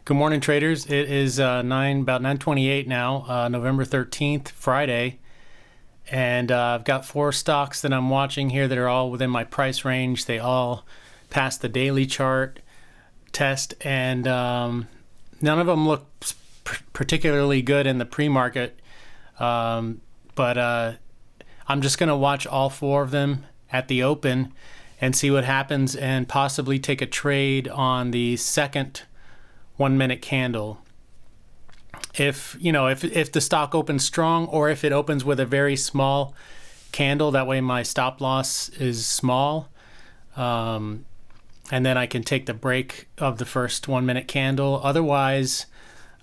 Good morning, traders. It is about 9:28 now, November 13th, Friday, and I've got four stocks that I'm watching here that are all within my price range. They all passed the daily chart test, and none of them look particularly good in the pre-market, but I'm just going to watch all four of them at the open and see what happens, and possibly take a trade on the second 1 minute candle. If the stock opens strong, or if it opens with a very small candle, that way my stop loss is small, and then I can take the break of the first 1 minute candle. Otherwise,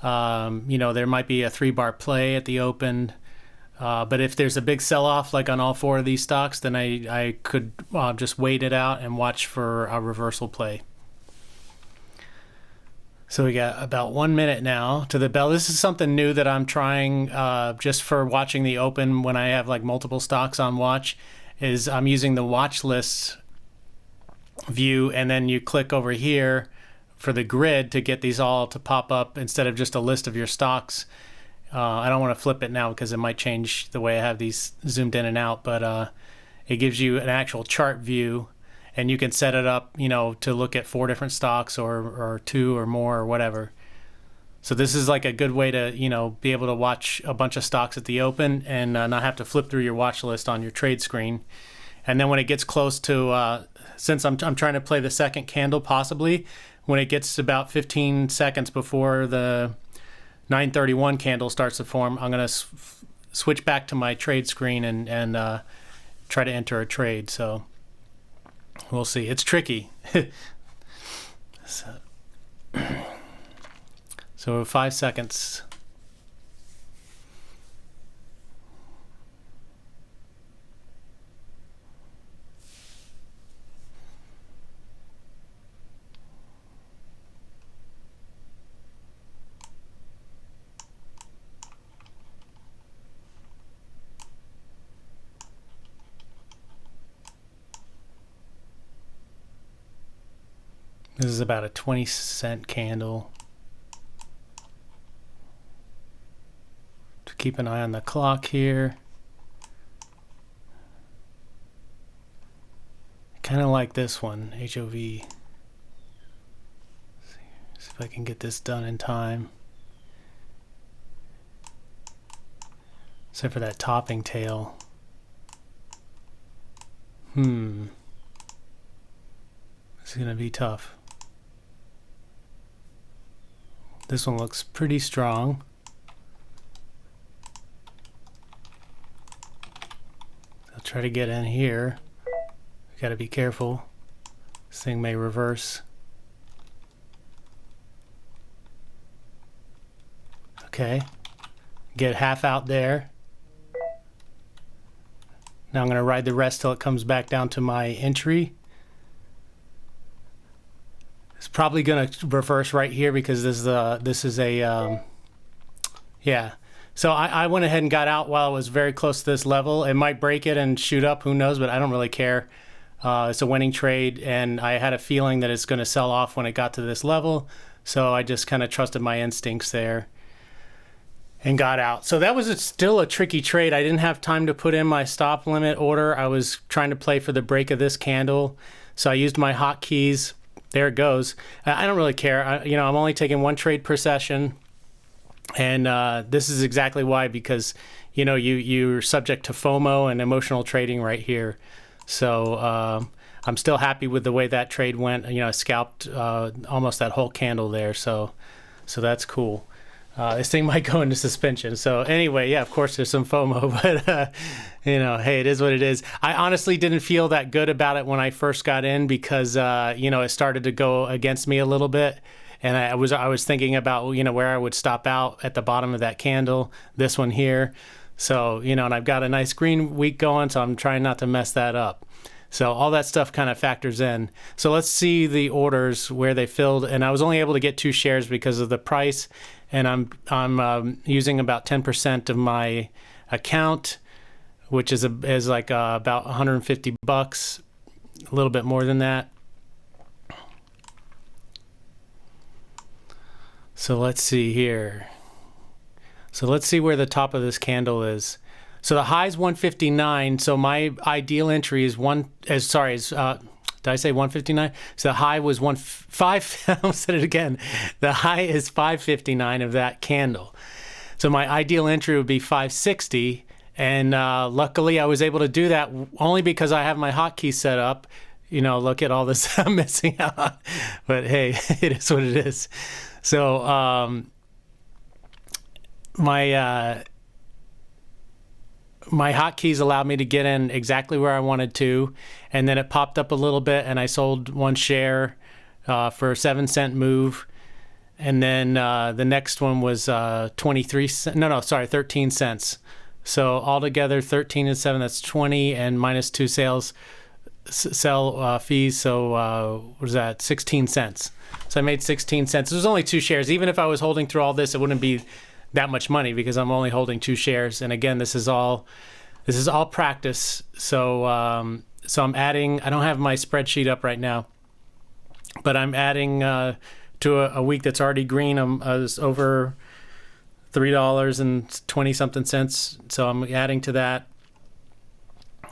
there might be a 3-bar play at the open, but if there's a big sell-off like on all four of these stocks, then I could just wait it out and watch for a reversal play. So we got about 1 minute now to the bell. This is something new that I'm trying just for watching the open when I have like multiple stocks on watch, is I'm using the watch list view, and then you click over here for the grid to get these all to pop up instead of just a list of your stocks. I don't want to flip it now because it might change the way I have these zoomed in and out, but it gives you an actual chart view. And you can set it up, to look at 4 different stocks or 2 or more or whatever. So this is like a good way to, be able to watch a bunch of stocks at the open and not have to flip through your watch list on your trade screen. And then when it gets close to, since I'm trying to play the second candle possibly, when it gets about 15 seconds before the 9:31 candle starts to form, I'm going to switch back to my trade screen and try to enter a trade. So we'll see. It's tricky. So 5 seconds. This is about a 20-cent candle. To keep an eye on the clock here. Kind of like this one, HOV. See if I can get this done in time. Except for that topping tail. It's going to be tough. This one looks pretty strong. I'll try to get in here. Got to be careful. This thing may reverse. Okay. Get half out there. Now I'm going to ride the rest till it comes back down to my entry. It's probably going to reverse right here because this is a yeah. So I went ahead and got out while it was very close to this level. It might break it and shoot up, who knows, but I don't really care. It's a winning trade, and I had a feeling that it's going to sell off when it got to this level, so I just kind of trusted my instincts there and got out. So that was still a tricky trade. I didn't have time to put in my stop limit order. I was trying to play for the break of this candle, so I used my hotkeys. There it goes. I don't really care. I'm only taking 1 trade per session, and this is exactly why, because you're subject to FOMO and emotional trading right here. So I'm still happy with the way that trade went. I scalped almost that whole candle there, so that's cool. This thing might go into suspension. So anyway, yeah, of course there's some FOMO, but hey, it is what it is. I honestly didn't feel that good about it when I first got in because it started to go against me a little bit, and I was thinking about where I would stop out at the bottom of that candle, this one here. So and I've got a nice green week going, so I'm trying not to mess that up. So all that stuff kind of factors in. So let's see the orders where they filled, and I was only able to get 2 shares because of the price, and I'm using about 10% of my account, which is like about $150, a little bit more than that. So let's see here. So let's see where the top of this candle is. So the high is 159. So my ideal entry is did I say 159? So the high was 5. I almost said it again. The high is 559 of that candle. So my ideal entry would be 560. And luckily I was able to do that only because I have my hotkey set up. You know, look at all this I'm missing out. But hey, it is what it is. So my hotkeys allowed me to get in exactly where I wanted to, and then it popped up a little bit, and I sold one share for a 7-cent move, and then the next one was 13 cents. So altogether 13 and 7, that's 20, and minus 2 sell fees. So what is that? 16 cents. So I made 16 cents. There's only 2 shares. Even if I was holding through all this, it wouldn't be that much money because I'm only holding 2 shares. And again, this is all practice. So so I'm adding. I don't have my spreadsheet up right now, but I'm adding to a week that's already green. It's over $3 something. So I'm adding to that.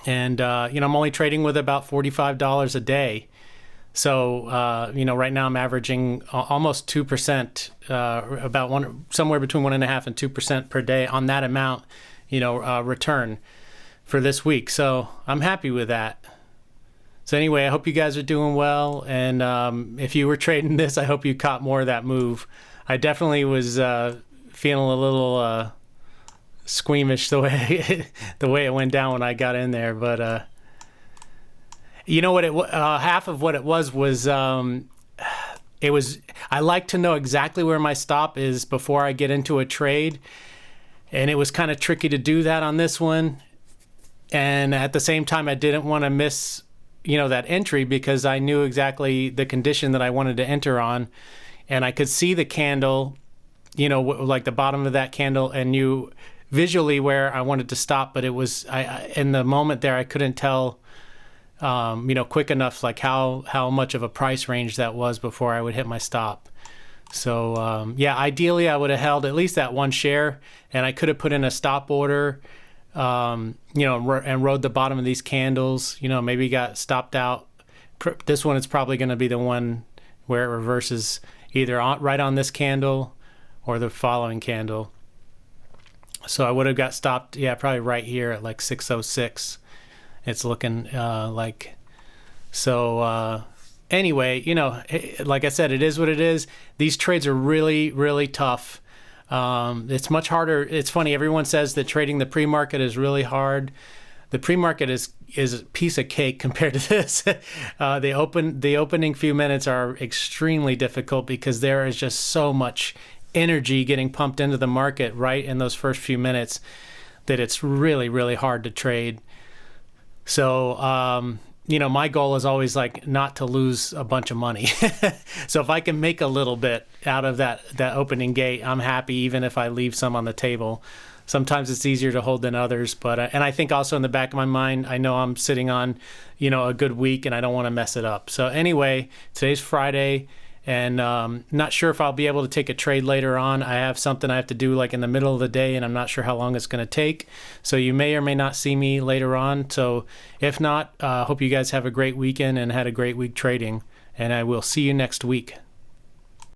And I'm only trading with about $45 a day. So right now I'm averaging almost 2%, about somewhere between 1.5% and 2% per day on that amount, return for this week. So I'm happy with that. So anyway, I hope you guys are doing well. And if you were trading this, I hope you caught more of that move. I definitely was feeling a little squeamish the way it went down when I got in there, but you know what half of what it was I like to know exactly where my stop is before I get into a trade, and it was kind of tricky to do that on this one. And at the same time, I didn't want to miss that entry because I knew exactly the condition that I wanted to enter on, and I could see the candle, like the bottom of that candle, and knew visually where I wanted to stop, but it was in the moment there I couldn't tell quick enough like how much of a price range that was before I would hit my stop. So ideally I would have held at least that 1 share, and I could have put in a stop order and rode the bottom of these candles, maybe got stopped out. This one is probably going to be the one where it reverses either right on this candle or the following candle. So I would have got stopped, probably right here at like 606. It's looking like. So anyway, like I said, it is what it is. These trades are really, really tough. It's much harder. It's funny, everyone says that trading the pre-market is really hard. The pre-market is a piece of cake compared to this. The opening few minutes are extremely difficult because there is just so much energy getting pumped into the market right in those first few minutes that it's really, really hard to trade. So, my goal is always like not to lose a bunch of money. So if I can make a little bit out of that opening gate, I'm happy, even if I leave some on the table. Sometimes it's easier to hold than others, but and I think also in the back of my mind, I know I'm sitting on, a good week and I don't want to mess it up. So anyway, today's Friday. And not sure if I'll be able to take a trade later on. I have something I have to do like in the middle of the day, and I'm not sure how long it's going to take. So you may or may not see me later on. So if not, hope you guys have a great weekend and had a great week trading. And I will see you next week.